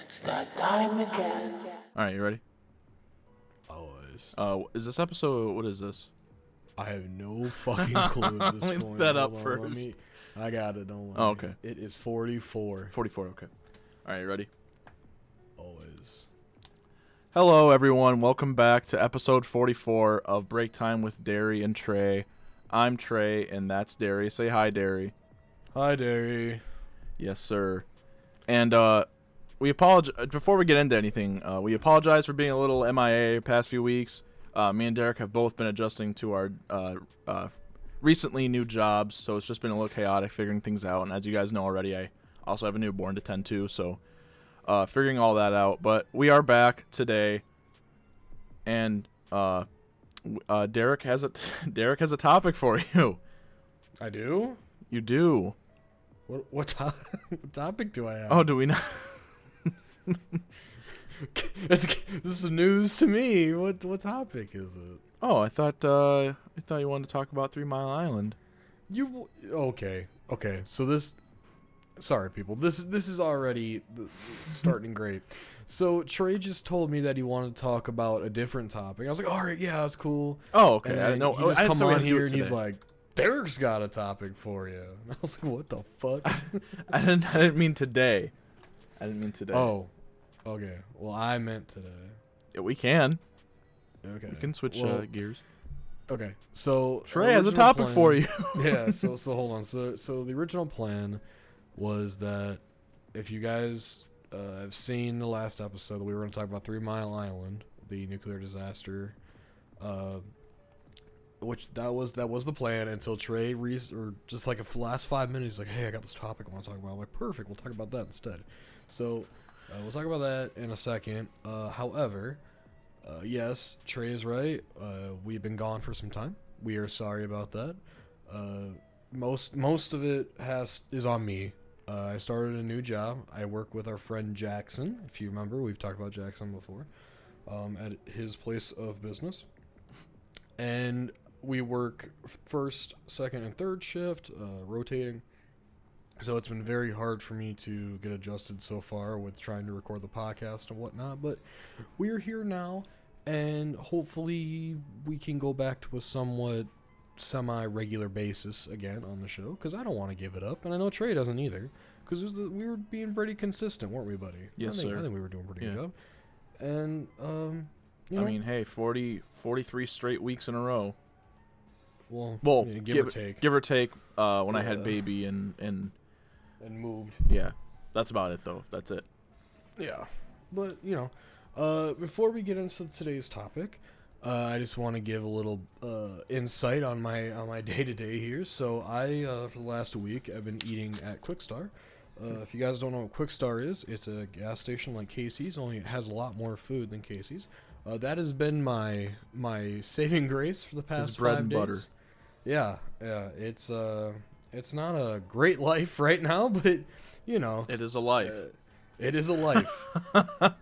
It's that time again. All right, you ready? Always. Is this episode? What is this? I have no fucking clue at this Let me point. look that up Hold on, first. I got it. Don't worry. Oh, okay. It is 44. 44. Okay. All right, you ready? Always. Hello, everyone. Welcome back to episode 44 of Break Time with Derry and Trey. I'm Trey, and that's Derry. Say hi, Derry. Hi, Derry. Yes, sir. And we apologize before we get into anything. We apologize for being a little MIA past few weeks. Me and Derek have both been adjusting to our recently new jobs, so it's just been a little chaotic figuring things out. And as you guys know already, I also have a newborn to tend to, so figuring all that out. But we are back today, and Derek has a Derek has a topic for you. I do? You do. What topic do I have? Oh, do we not? This is news to me. What topic is it? Oh, I thought you wanted to talk about 3 Mile Island. Okay. So this, sorry people, this is already starting great. So Trey just told me that he wanted to talk about a different topic. I was like, all right, yeah, that's cool. Oh, okay. And I didn't know. he just I didn't come say we on had to do here it and he's today. like, Derek's got a topic for you. And I was like, what the fuck? I didn't mean today. I didn't mean today. Oh, okay. Well, I meant today. Yeah, we can. Okay. We can switch gears. Okay. So Trey has a topic for you. Yeah. So hold on. So the original plan was that if you guys have seen the last episode, we were going to talk about 3 Mile Island, the nuclear disaster. Which that was the plan until Trey or just like the last 5 minutes, he's like, hey, I got this topic I want to talk about. I'm like, perfect, we'll talk about that instead. So we'll talk about that in a second. However, yes, Trey is right. We've been gone for some time. We are sorry about that. Most of it is on me. I started a new job. I work with our friend Jackson. If you remember, we've talked about Jackson before. At his place of business. And we work first, second, and third shift, rotating. So it's been very hard for me to get adjusted so far with trying to record the podcast and whatnot. But we're here now, and hopefully we can go back to a somewhat semi-regular basis again on the show, because I don't want to give it up, and I know Trey doesn't either, because we were being pretty consistent, weren't we, buddy? Yes, sir. I think we were doing a pretty good job. And, you know, I mean, hey, 43 straight weeks in a row. well, yeah, give or take. When I had baby and moved. yeah, that's about it though. That's it. Yeah, but you know, before we get into today's topic, I just want to give a little insight on my day-to-day here. So I for the last week I've been eating at Quick Star. If you guys don't know what Quick Star is, it's a gas station like Casey's, only it has a lot more food than Casey's. That has been my saving grace for the past 5 days. Bread and butter. Yeah, it's not a great life right now, but you know, It is a life. it is a life.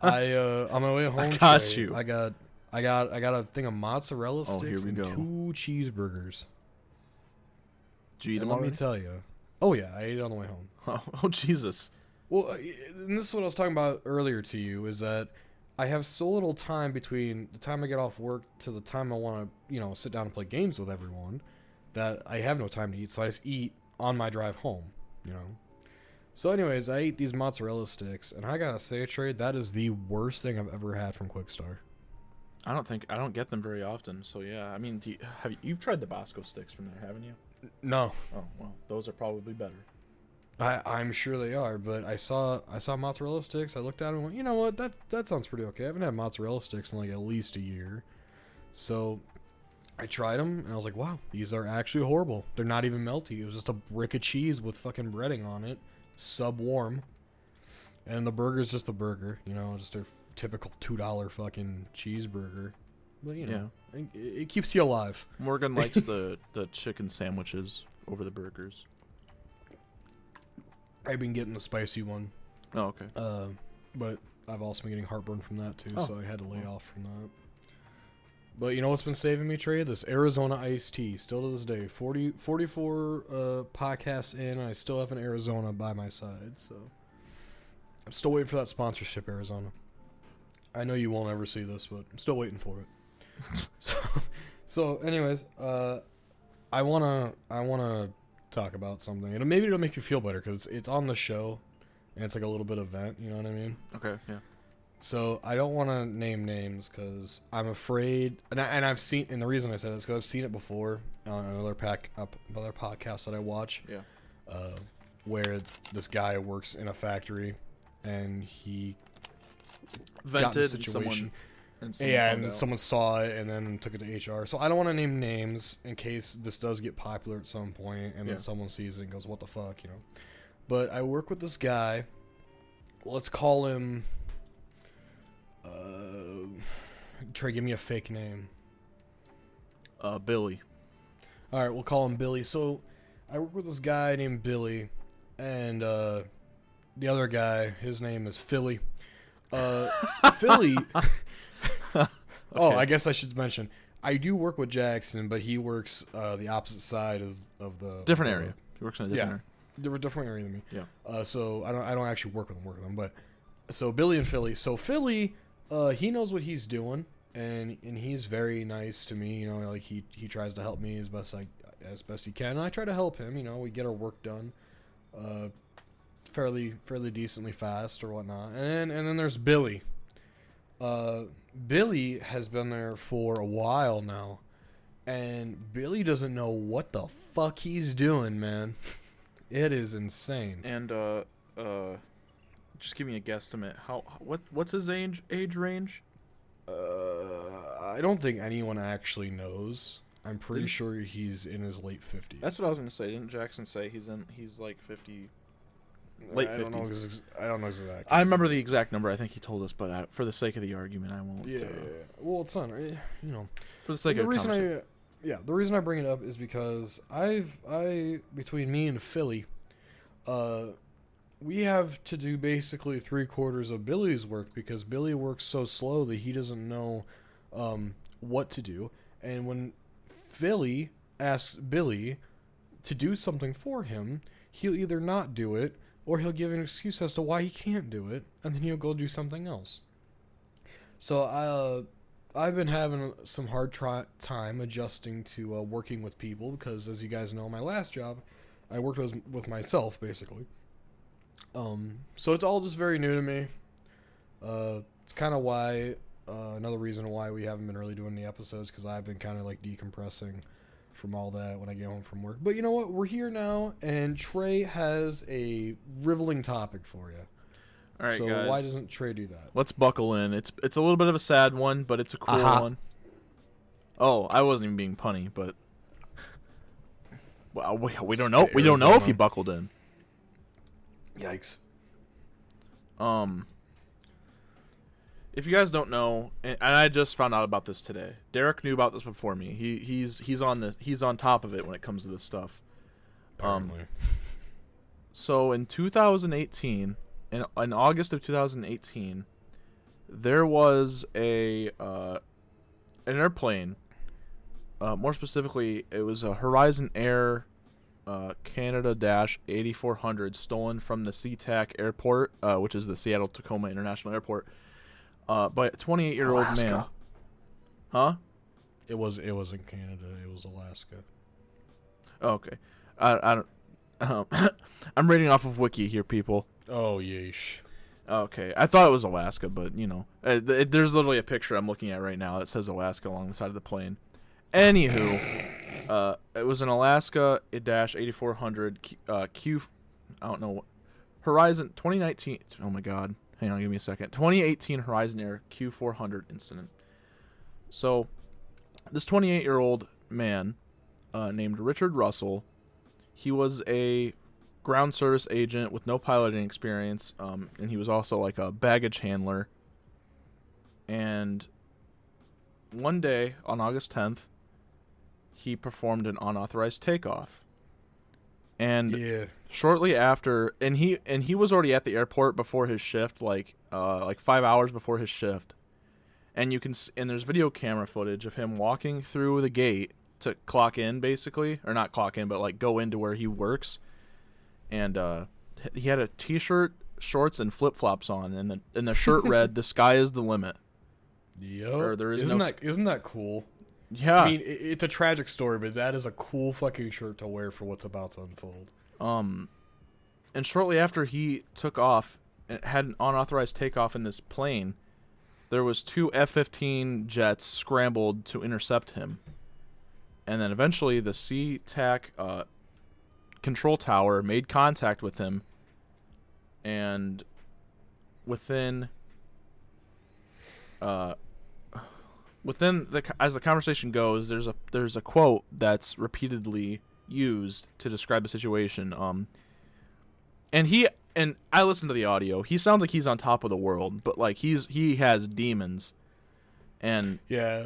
I on my way home, I got Trey, you. I got a thing of mozzarella Oh, here sticks we and go. 2 cheeseburgers. Did you eat And them let me already? tell you. Oh yeah, I ate it on the way home. Oh, Jesus. Well, and this is what I was talking about earlier to you, is that I have so little time between the time I get off work to the time I want to, sit down and play games with everyone, that I have no time to eat, so I just eat on my drive home, So anyways, I ate these mozzarella sticks, and I gotta say, Trey, that is the worst thing I've ever had from Quick Star. I don't get them very often. So yeah, I mean, you've tried the Bosco sticks from there, haven't you? No. Oh well, those are probably better. I'm sure they are, but I saw mozzarella sticks. I looked at them and went, you know what, that sounds pretty okay. I haven't had mozzarella sticks in like at least a year. So I tried them and I was like, wow, these are actually horrible. They're not even melty. It was just a brick of cheese with fucking breading on it, sub-warm. And the burger's just a burger, just a typical $2 fucking cheeseburger. But it keeps you alive. Morgan likes the chicken sandwiches over the burgers. I've been getting the spicy one. Oh, okay. But I've also been getting heartburn from that too, Oh. so I had to lay off from that. But you know what's been saving me, Trey? This Arizona iced tea. Still to this day. 44 podcasts in, and I still have an Arizona by my side. So I'm still waiting for that sponsorship, Arizona. I know you won't ever see this, but I'm still waiting for it. So anyways, I wanna talk about something, and maybe it'll make you feel better because it's on the show, and it's like a little bit of event. You know what I mean? Okay. Yeah. So I don't want to name names because I'm afraid, and I've seen, and the reason I say that is because I've seen it before on another podcast that I watch. Yeah. Where this guy works in a factory, and he Vented situation. and Someone saw it and then took it to HR. So I don't want to name names in case this does get popular at some point, and then someone sees it and goes, "What the fuck," you know? But I work with this guy. Let's call him. Trey, give me a fake name. Billy. All right, we'll call him Billy. So I work with this guy named Billy, and the other guy, his name is Philly. Philly. Okay. Oh, I guess I should mention I do work with Jackson, but he works the opposite side of the Different area. He works in a different area. They're a different area than me. Yeah. So I don't actually work with them, but so Billy and Philly. So Philly, he knows what he's doing, and he's very nice to me. You know, like he tries to help me as best he can. And I try to help him. You know, we get our work done, fairly decently fast or whatnot. And then there's Billy. Billy has been there for a while now, and Billy doesn't know what the fuck he's doing, man. It is insane. And just give me a guesstimate. What's his age range? I don't think anyone actually knows. I'm pretty sure he's in his late 50s. That's what I was gonna say. Didn't Jackson say he's like 50? Late 50s. I don't know exactly. I remember the exact number. I think he told us, but for the sake of the argument, I won't. Yeah. Well, it's not. You know. For the sake of the reason the reason I bring it up is because between me and Philly, we have to do basically 3/4 of Billy's work because Billy works so slow that he doesn't know what to do. And when Philly asks Billy to do something for him, he'll either not do it or he'll give an excuse as to why he can't do it, and then he'll go do something else. So I've been having some hard time adjusting to working with people because, as you guys know, my last job, I worked with myself, basically. So it's all just very new to me. It's kind of why, another reason why we haven't been really doing the episodes, because I've been kind of like decompressing from all that when I get home from work. But you know what? We're here now, and Trey has a riveling topic for you. All right, so guys. Why doesn't Trey do that? Let's buckle in. It's a little bit of a sad one, but it's a cool one. Oh, I wasn't even being punny, but well, we don't know. We don't know if he buckled in. Yikes. If you guys don't know, and I just found out about this today. Derek knew about this before me. He's on top of it when it comes to this stuff. Apparently. So in 2018, in August of 2018, there was an airplane. More specifically, it was a Horizon Air Canada-8400 stolen from the SeaTac Airport, which is the Seattle-Tacoma International Airport, by a 28-year-old man. Huh? It wasn't Canada. It was Alaska. Oh, okay. I don't. I'm reading off of Wiki here, people. Oh, yeesh. Okay, I thought it was Alaska, but you know, there's literally a picture I'm looking at right now that says Alaska along the side of the plane. Anywho, it was an Alaska -8400 Q. I don't know. Horizon 2019. Oh my God. Hang on, give me a second. 2018 Horizon Air Q400 incident. So, this 28-year-old man named Richard Russell, he was a ground service agent with no piloting experience, and he was also like a baggage handler. And one day on August 10th, he performed an unauthorized takeoff. And shortly after, and he was already at the airport before his shift, like 5 hours before his shift. And there's video camera footage of him walking through the gate to clock in, basically, or not clock in, but like go into where he works. And he had a t-shirt shorts and flip flops on, and the shirt read, "The sky is the limit." Yep. Or there is isn't that cool? Yeah. I mean, it's a tragic story, but that is a cool fucking shirt to wear for what's about to unfold. And shortly after he took off and had an unauthorized takeoff in this plane, there was 2 F-15 jets scrambled to intercept him. And then eventually the SeaTac control tower made contact with him, and within as the conversation goes, there's a quote that's repeatedly used to describe the situation. And I listened to the audio. He sounds like he's on top of the world, but like he has demons. And yeah.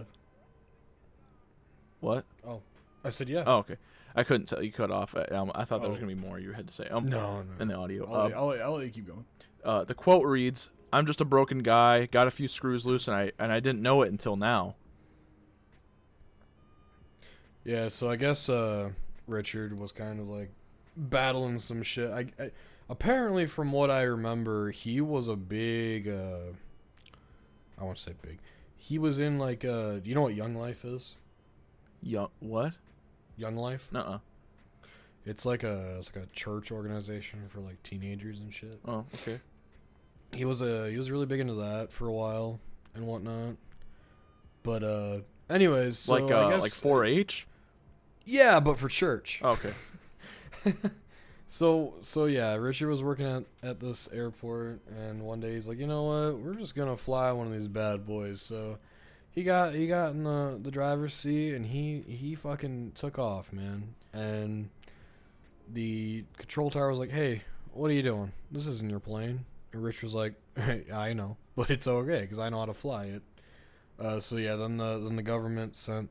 What? Oh, I said yeah. Oh, okay. I couldn't tell. You cut off. I thought there was gonna be more you had to say. No. In the audio. I'll let you keep going. The quote reads, "I'm just a broken guy. Got a few screws loose, and I didn't know it until now." Yeah. So I guess Richard was kind of like battling some shit. I apparently, from what I remember, he was a big. I want to say big. He was in like. Do you know what Young Life is? What? Young Life? Nuh-uh. It's like a church organization for like teenagers and shit. Oh, okay. He was really big into that for a while and whatnot. But anyways, so I guess, like 4-H? Yeah, but for church. Oh, okay. So yeah, Richard was working at this airport, and one day he's like, you know what, we're just gonna fly one of these bad boys. So he got in the driver's seat, and he fucking took off, man. And the control tower was like, hey, what are you doing? This isn't your plane. And Rich was like, hey, I know, but it's okay because I know how to fly it. So yeah, then the government sent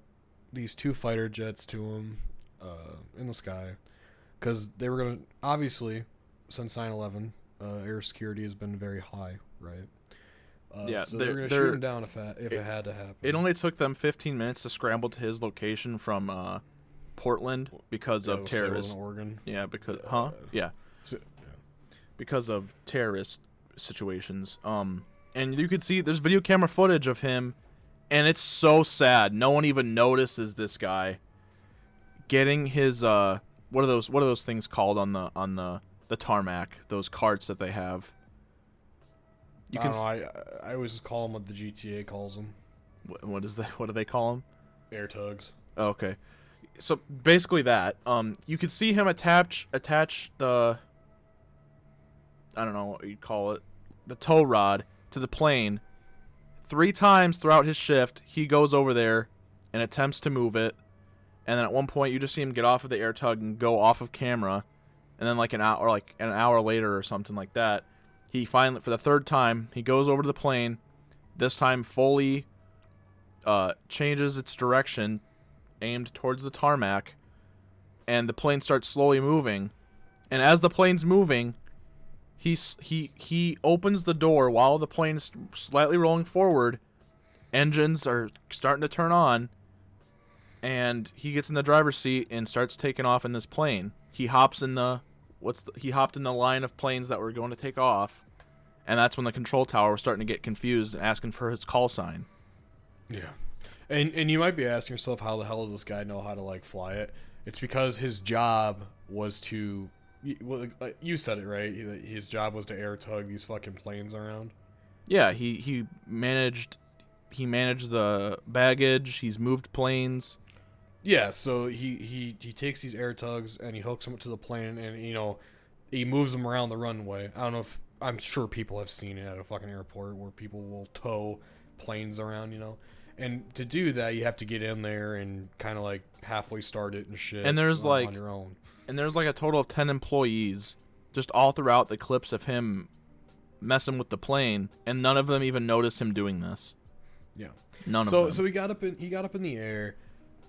these 2 fighter jets to him in the sky, because they were gonna, obviously, since 9/11, air security has been very high, right? Yeah, so they're gonna shoot him down if it had to happen. It only took them 15 minutes to scramble to his location from Portland because of terrorists. Oregon. Yeah, because yeah. Because of terrorist situations. And you could see there's video camera footage of him, and it's so sad. No one even notices this guy getting his what are those things called on the tarmac? Those carts that they have. I don't know. I always just call them what the GTA calls them. What do they call them? Air tugs. Oh, okay. So basically that. You could see him attach the, I don't know what you'd call it, the tow rod to the plane. 3 times throughout his shift, he goes over there and attempts to move it. And then at one point, you just see him get off of the air tug and go off of camera. And then like an hour later or something like that, he finally, for the 3rd time, he goes over to the plane. This time fully changes its direction, aimed towards the tarmac, and the plane starts slowly moving. And as the plane's moving, he opens the door while the plane's slightly rolling forward. Engines are starting to turn on, and he gets in the driver's seat and starts taking off in this plane. He hops in the line of planes that were going to take off, and that's when the control tower was starting to get confused and asking for his call sign. Yeah. And you might be asking yourself, how the hell does this guy know how to like fly it? It's because his job was to, well, you said it right. His job was to air tug these fucking planes around. Yeah, he managed the baggage. He's moved planes. Yeah, so he takes these air tugs and he hooks them up to the plane, and he moves them around the runway. I don't know if, I'm sure people have seen it at a fucking airport where people will tow planes around, And to do that, you have to get in there and kind of like halfway start it and shit. And there's on your own. And there's like a total of 10 employees just all throughout the clips of him messing with the plane, and none of them even noticed him doing this. Yeah. None of them. So he got up in the air,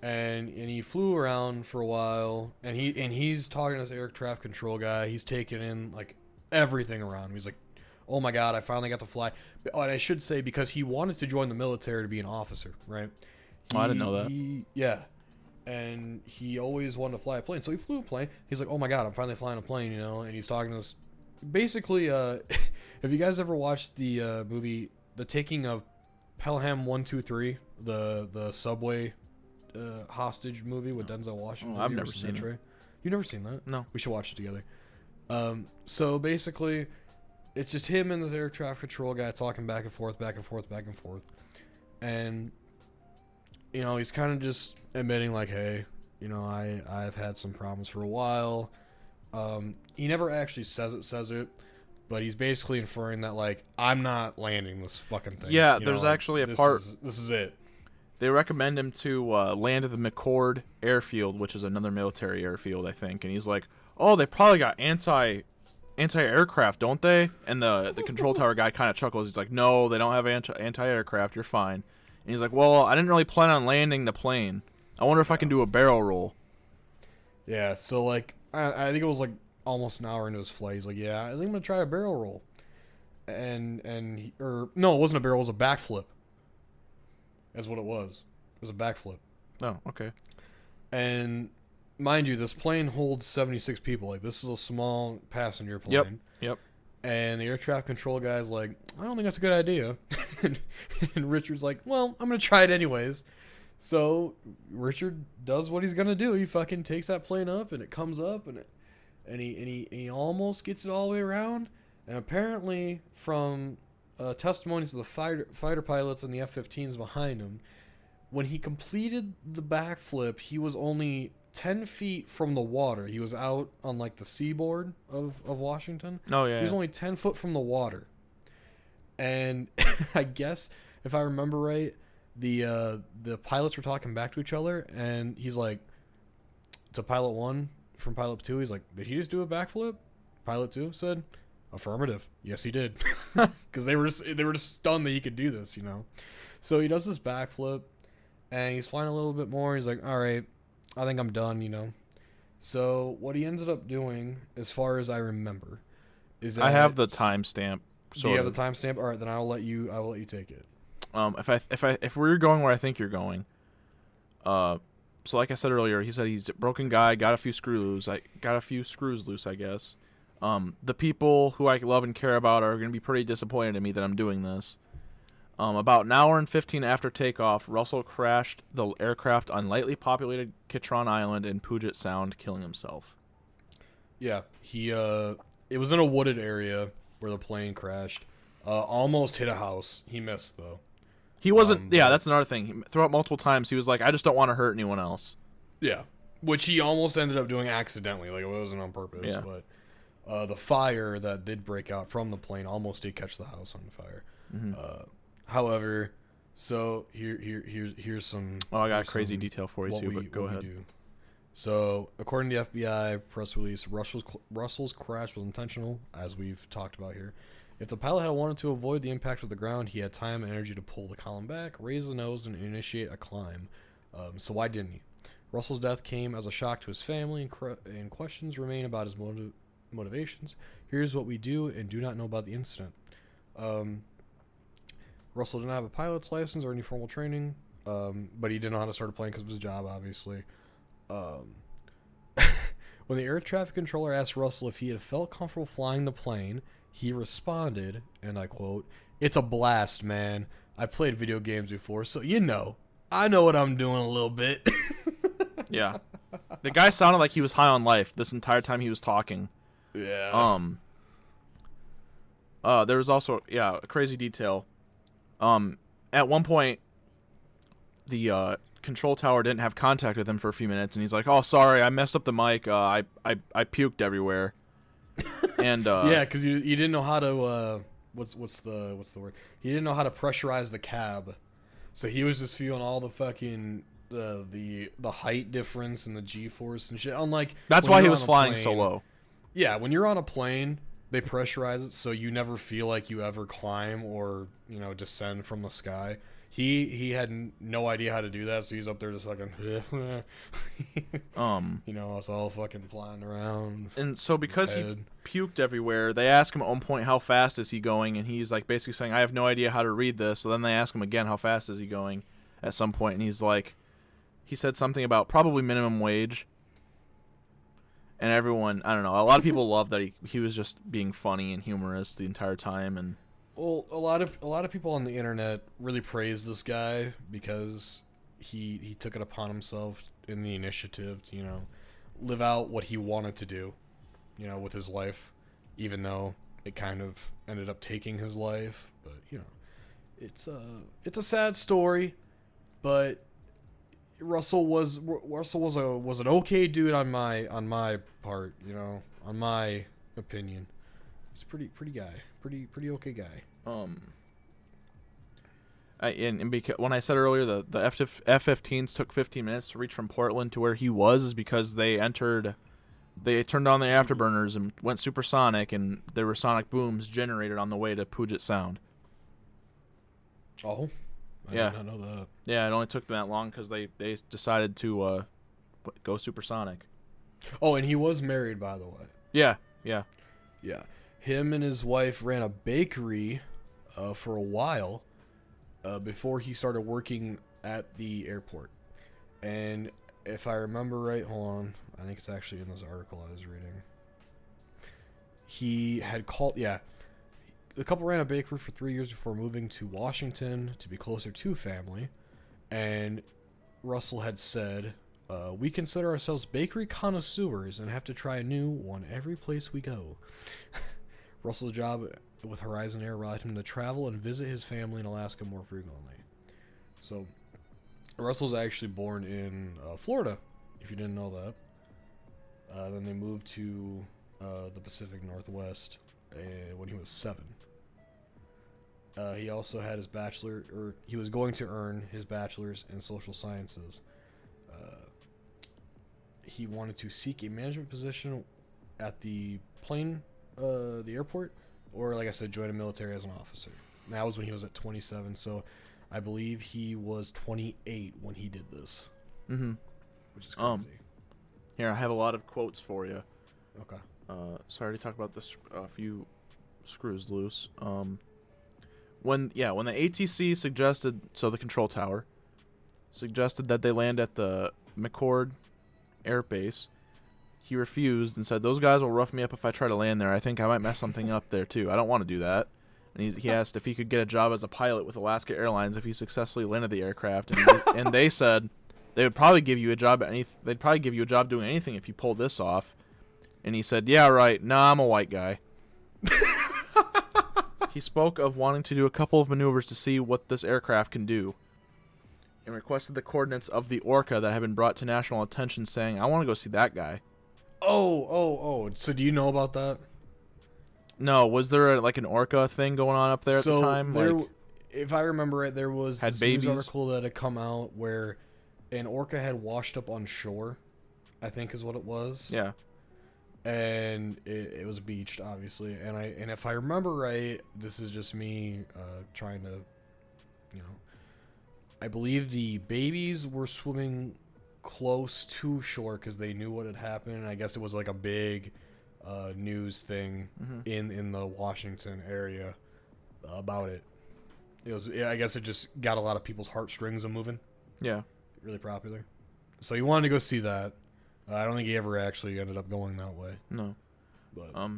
and he flew around for a while, and he's talking to this air traffic control guy. He's taking in like everything around him. He's like, oh my god, I finally got to fly. And I should say, because he wanted to join the military to be an officer, right? I didn't know that. Yeah. And he always wanted to fly a plane. So he flew a plane. He's like, oh my god, I'm finally flying a plane, And he's talking to this basically, have you guys ever watched the movie The Taking of Pelham 123, the subway hostage movie with Denzel Washington? Oh, I've never seen it. Trey? You've never seen that? No. We should watch it together. So basically, it's just him and this air traffic control guy talking back and forth, back and forth, back and forth. And, you know, he's kind of just admitting, like, hey, you know, I've had some problems for a while. He never actually says it, but he's basically inferring that, like, I'm not landing this fucking thing. Yeah, you there's know, actually a this part. This is it. They recommend him to land at the McCord Airfield, which is another military airfield, I think. And he's like, "Oh, they probably got anti-aircraft, don't they?" And the control tower guy kind of chuckles. He's like, "No, they don't have anti-aircraft. You're fine." And he's like, "Well, I didn't really plan on landing the plane. I wonder if I can do a barrel roll." Yeah, so, like, I think it was, like, almost an hour into his flight. He's like, yeah, I think I'm going to try a barrel roll. No, it wasn't a barrel, it was a backflip. That's what it was. It was a backflip. Oh, okay. And mind you, this plane holds 76 people. Like, this is a small passenger plane. Yep. And the air traffic control guy's like, I don't think that's a good idea. and Richard's like, well, I'm going to try it anyways. So Richard does what he's going to do. He fucking takes that plane up, and it comes up, and he almost gets it all the way around. And apparently, from testimonies of the fighter pilots and the F-15s behind him, when he completed the backflip, he was only 10 feet from the water. He was out on, like, the seaboard of Washington. Oh, yeah. He was only 10 foot from the water. And I guess, if I remember right, the pilots were talking back to each other, and he's like, to Pilot 1 from Pilot 2, he's like, did he just do a backflip? Pilot 2 said, affirmative. Yes, he did. Because they were just stunned that he could do this, you know. So he does this backflip, and he's flying a little bit more. He's like, all right, I think I'm done, you know. So what he ended up doing, as far as I remember, is that I have the timestamp. Do you have the timestamp? All right, then I will let you take it. If we're going where I think you're going, so like I said earlier, he said he's a broken guy, got a few screws loose, I guess. The people who I love and care about are going to be pretty disappointed in me that I'm doing this. About an hour and 15 after takeoff, Russell crashed the aircraft on lightly populated Kitron Island in Puget Sound, killing himself. Yeah, it was in a wooded area where the plane crashed. Almost hit a house. He missed, though. He wasn't. That's another thing. Throughout multiple times, he was like, "I just don't want to hurt anyone else." Yeah, which he almost ended up doing accidentally. Like, it wasn't on purpose. Yeah. But the fire that did break out from the plane almost did catch the house on fire. Mm-hmm. However, so here's some. Oh, I got a crazy detail for you too. But go ahead. So, according to the FBI press release, Russell's crash was intentional, as we've talked about here. If the pilot had wanted to avoid the impact with the ground, he had time and energy to pull the column back, raise the nose, and initiate a climb. So why didn't he? Russell's death came as a shock to his family, and questions remain about his motivations. Here's what we do and do not know about the incident. Russell didn't have a pilot's license or any formal training, but he didn't know how to start a plane because of his job, obviously. When the air traffic controller asked Russell if he had felt comfortable flying the plane, he responded, and I quote, "It's a blast, man. I played video games before, so you know, I know what I'm doing a little bit." Yeah. The guy sounded like he was high on life this entire time he was talking. Yeah. There was also, a crazy detail. At one point, the control tower didn't have contact with him for a few minutes, and he's like, "Oh, sorry, I messed up the mic. I puked everywhere." And yeah, because you didn't know how to what's the word? He didn't know how to pressurize the cab, so he was just feeling all the fucking the height difference and the G-force and shit. Unlike that's why he was flying so low. Yeah, when you're on a plane, they pressurize it so you never feel like you ever climb or descend from the sky. He had no idea how to do that, so he's up there just fucking us all fucking flying around. And so because he puked everywhere, they ask him at one point how fast is he going, and he's like basically saying, "I have no idea how to read this." So then they ask him again how fast is he going at some point, and he's like, he said something about probably minimum wage. And everyone, I don't know, a lot of people loved that he was just being funny and humorous the entire time. And Well, a lot of people on the internet really praise this guy because he took it upon himself in the initiative to, live out what he wanted to do, with his life, even though it kind of ended up taking his life. But it's a sad story, but Russell was an okay dude on my part, on my opinion. He's a pretty guy, pretty okay guy. When I said earlier the F-15s took 15 minutes to reach from Portland to where he was, is because they turned on the afterburners and went supersonic, and there were sonic booms generated on the way to Puget Sound. Oh, I did not know that. Yeah, it only took them that long because they decided to go supersonic. Oh, and he was married, by the way. Yeah. Him and his wife ran a bakery for a while before he started working at the airport. And if I remember right, hold on, I think it's actually in this article I was reading. He had called, the couple ran a bakery for 3 years before moving to Washington to be closer to family. And Russell had said, we consider ourselves bakery connoisseurs and have to try a new one every place we go. Russell's job with Horizon Air allowed him to travel and visit his family in Alaska more frequently. So, Russell's actually born in Florida, if you didn't know that. Then they moved to the Pacific Northwest when he was 7. He also had his bachelor, or he was going to earn his bachelor's in social sciences. He wanted to seek a management position at the airport, or like I said, join the military as an officer. And that was when he was at 27, so I believe he was 28 when he did this. Mm-hmm. Which is crazy. Here, I have a lot of quotes for you. Okay. Sorry to talk about this. A few screws loose. When the ATC suggested, so the control tower suggested that they land at the McCord Air Base, he refused and said, "Those guys will rough me up if I try to land there. I think I might mess something up there too. I don't want to do that." And he asked if he could get a job as a pilot with Alaska Airlines if he successfully landed the aircraft, and they said they would probably give you a job they'd probably give you a job doing anything if you pulled this off. And he said, "Yeah, right. Nah, I'm a white guy." He spoke of wanting to do a couple of maneuvers to see what this aircraft can do, and requested the coordinates of the Orca that had been brought to national attention, saying, "I want to go see that guy." Oh. So do you know about that? No, was there an Orca thing going on up there at the time? If I remember right, there was had this babies? news article that had come out where an orca had washed up on shore, I think is what it was. Yeah. And it was beached, obviously. And if I remember right, this is just me trying to, I believe the babies were swimming close to shore because they knew what had happened. And I guess it was like a big news thing in the Washington area about it. I guess it just got a lot of people's heartstrings a moving. Yeah. Really popular. So he wanted to go see that. I don't think he ever actually ended up going that way. No. But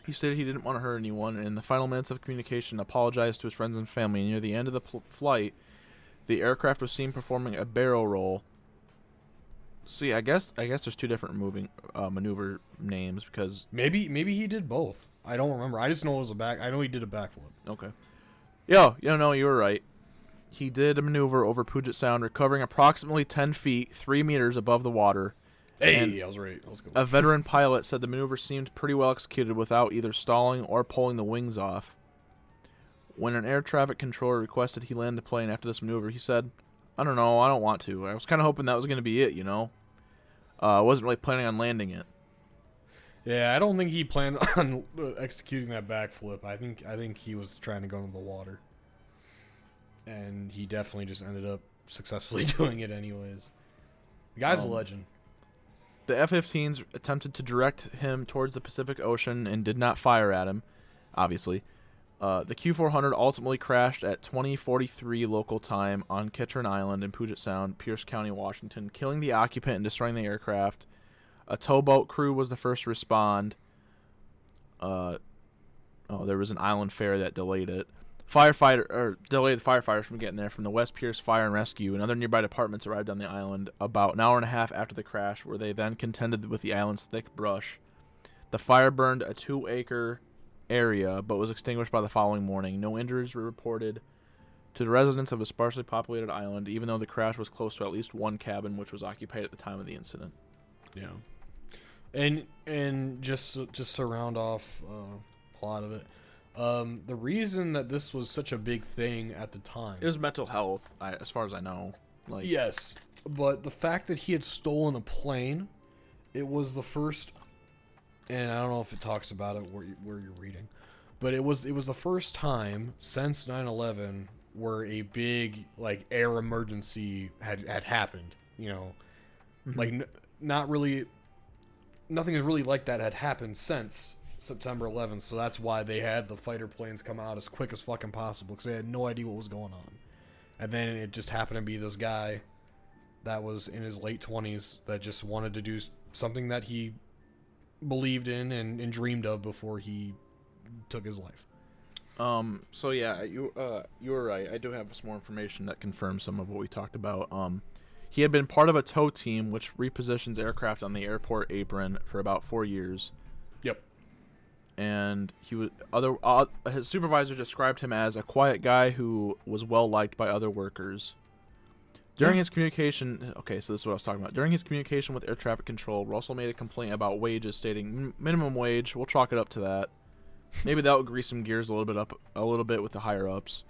he stated he didn't want to hurt anyone, and in the final minutes of communication apologized to his friends and family. Near the end of the flight, the aircraft was seen performing a barrel roll. See, I guess there's two different maneuver names because maybe he did both. I don't remember. I just know it was I know he did a backflip. Okay. No, you were right. He did a maneuver over Puget Sound, recovering approximately 10 feet, 3 meters above the water. Hey, I was right. Let's go. A veteran pilot said the maneuver seemed pretty well executed without either stalling or pulling the wings off. When an air traffic controller requested he land the plane after this maneuver, he said, "I don't know, I don't want to. I was kind of hoping that was going to be it, I wasn't really planning on landing it." Yeah, I don't think he planned on executing that backflip. I think he was trying to go into the water. And he definitely just ended up successfully doing it anyways. The guy's a legend. The F-15s attempted to direct him towards the Pacific Ocean and did not fire at him, obviously. The Q-400 ultimately crashed at 20:43 local time on Ketchikan Island in Puget Sound, Pierce County, Washington, killing the occupant and destroying the aircraft. A towboat crew was the first to respond. There was an island fare that delayed it. Delayed the firefighters from getting there from the West Pierce Fire and Rescue, and other nearby departments arrived on the island about an hour and a half after the crash, where they then contended with the island's thick brush. The fire burned a 2-acre area, but was extinguished by the following morning. No injuries were reported to the residents of a sparsely populated island, even though the crash was close to at least one cabin, which was occupied at the time of the incident. Yeah. And just to round off plot of it, the reason that this was such a big thing at the time, it was mental health, as far as I know. Yes, but the fact that he had stolen a plane, it was the first, and I don't know if it talks about it where you're reading, but it was the first time since 9/11 where a big air emergency had happened. Mm-hmm. Not really. Nothing is really like that had happened since September 11th, so that's why they had the fighter planes come out as quick as fucking possible, because they had no idea what was going on. And then it just happened to be this guy that was in his late 20s that just wanted to do something that he believed in and dreamed of before he took his life. So yeah, you were right. I do have some more information that confirms some of what we talked about. He had been part of a tow team which repositions aircraft on the airport apron for about 4 years. Yep. And his supervisor described him as a quiet guy who was well liked by other workers. During his communication, so this is what I was talking about. During his communication with air traffic control, Russell made a complaint about wages, stating minimum wage. We'll chalk it up to that. Maybe that would grease some gears a little bit with the higher ups.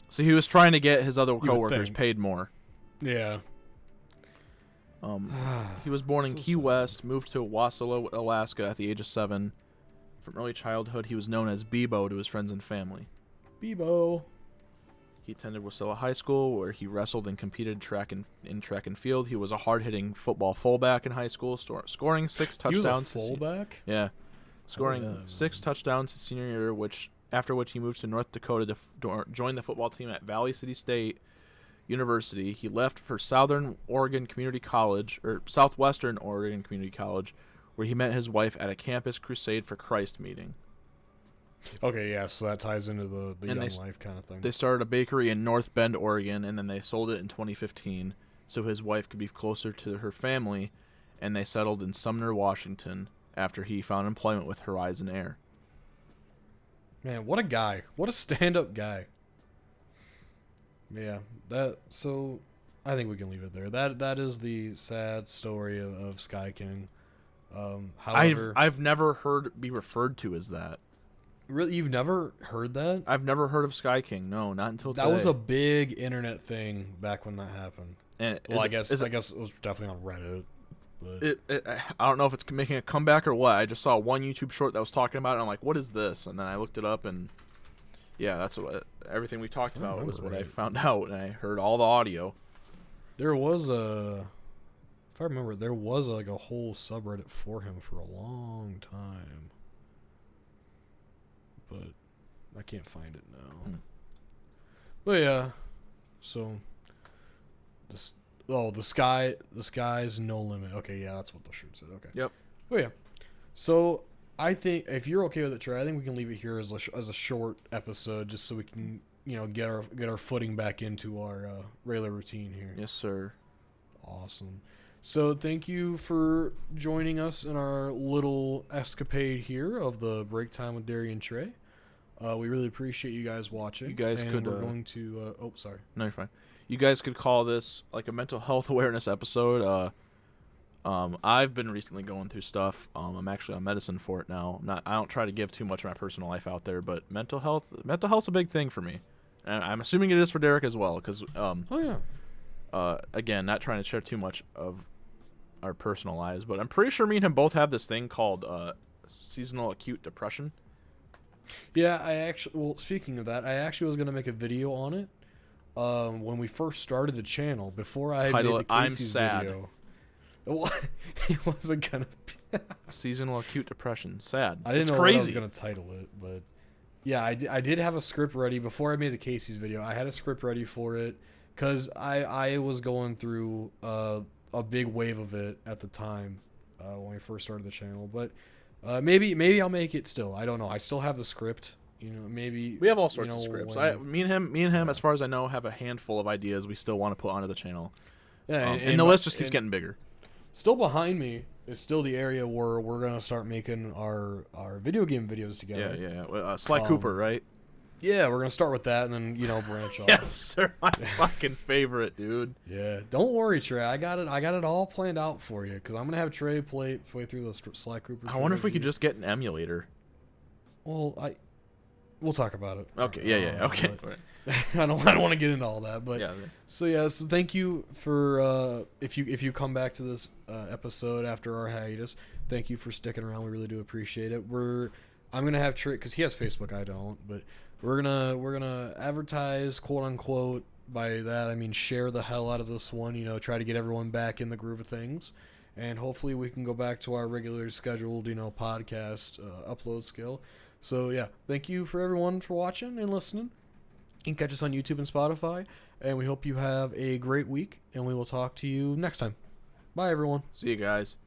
So he was trying to get his other coworkers paid more. Yeah. He was born in Key West, moved to Wasilla, Alaska at the age of 7. From early childhood, he was known as Bebo to his friends and family. Bebo. He attended Wasilla High School, where he wrestled and competed in track and field. He was a hard-hitting football fullback in high school, scoring 6 touchdowns. He was a fullback? Yeah. Scoring 6 touchdowns his senior year, after which he moved to North Dakota to join the football team at Valley City State University. He left for Southwestern Oregon Community College, where he met his wife at a Campus Crusade for Christ meeting. Okay, yeah, so that ties into the young life kind of thing. They started a bakery in North Bend, Oregon, and then they sold it in 2015 so his wife could be closer to her family, and they settled in Sumner, Washington, after he found employment with Horizon Air. Man, what a guy. What a stand-up guy. Yeah, so I think we can leave it there. That is the sad story of Sky King. However, I've never heard be referred to as that. Really, you've never heard that? I've never heard of Sky King. No, not until today. That was a big internet thing back when that happened. And I guess it was definitely on Reddit. But I don't know if it's making a comeback or what. I just saw one YouTube short that was talking about it, and I'm like, what is this? And then I looked it up, and yeah, that's everything we talked about was what I found out, and I heard all the audio. There was if I remember, there was a whole subreddit for him for a long time. But I can't find it now. But yeah, so the sky's no limit. Okay, yeah, that's what the shirt said. Okay. Yep. Oh yeah. So I think if you're okay with it, Trey, I think we can leave it here as a short episode, just so we can get our footing back into our regular routine here. Yes, sir. Awesome. So thank you for joining us in our little escapade here of the Break Time with Derry and Trey. We really appreciate you guys watching. You guys and could. We're going to. Sorry. No, you're fine. You guys could call this like a mental health awareness episode. I've been recently going through stuff. I'm actually on medicine for it now. I don't try to give too much of my personal life out there, but mental health's a big thing for me, and I'm assuming it is for Derek as well. Because again, not trying to share too much of our personal lives, but I'm pretty sure me and him both have this thing called seasonal acute depression. Yeah, speaking of that, I actually was going to make a video on it when we first started the channel, before I had made the Casey's video. It wasn't going to be. Seasonal acute depression. Sad. I didn't know what I was going to title it, but yeah, I did have a script ready before I made the Casey's video. I had a script ready for it because I was going through a big wave of it at the time when we first started the channel. But maybe I'll make it still. I don't know. I still have the script. Maybe we have all sorts of scripts. Me and him, yeah. as far as I know, have a handful of ideas we still want to put onto the channel. Yeah, and the list just keeps getting bigger. Still behind me is still the area where we're gonna start making our video game videos together. Yeah. Sly Cooper, right? Yeah, we're gonna start with that, and then branch off. Yes, sir. My fucking favorite, dude. Yeah, don't worry, Trey. I got it all planned out for you because I'm gonna have Trey play through the Sly Cooper. I wonder if we could just get an emulator. Well, we'll talk about it. Okay. Yeah. Okay. I don't want to get into all that, but yeah. So thank you for if you come back to this episode after our hiatus. Thank you for sticking around. We really do appreciate it. I'm gonna have Trey because he has Facebook. I don't, but we're gonna advertise, quote unquote. By that I mean share the hell out of this one. Try to get everyone back in the groove of things, and hopefully we can go back to our regular scheduled podcast upload skill. So yeah, thank you for everyone for watching and listening. You can catch us on YouTube and Spotify, and we hope you have a great week, and we will talk to you next time. Bye, everyone. See you guys.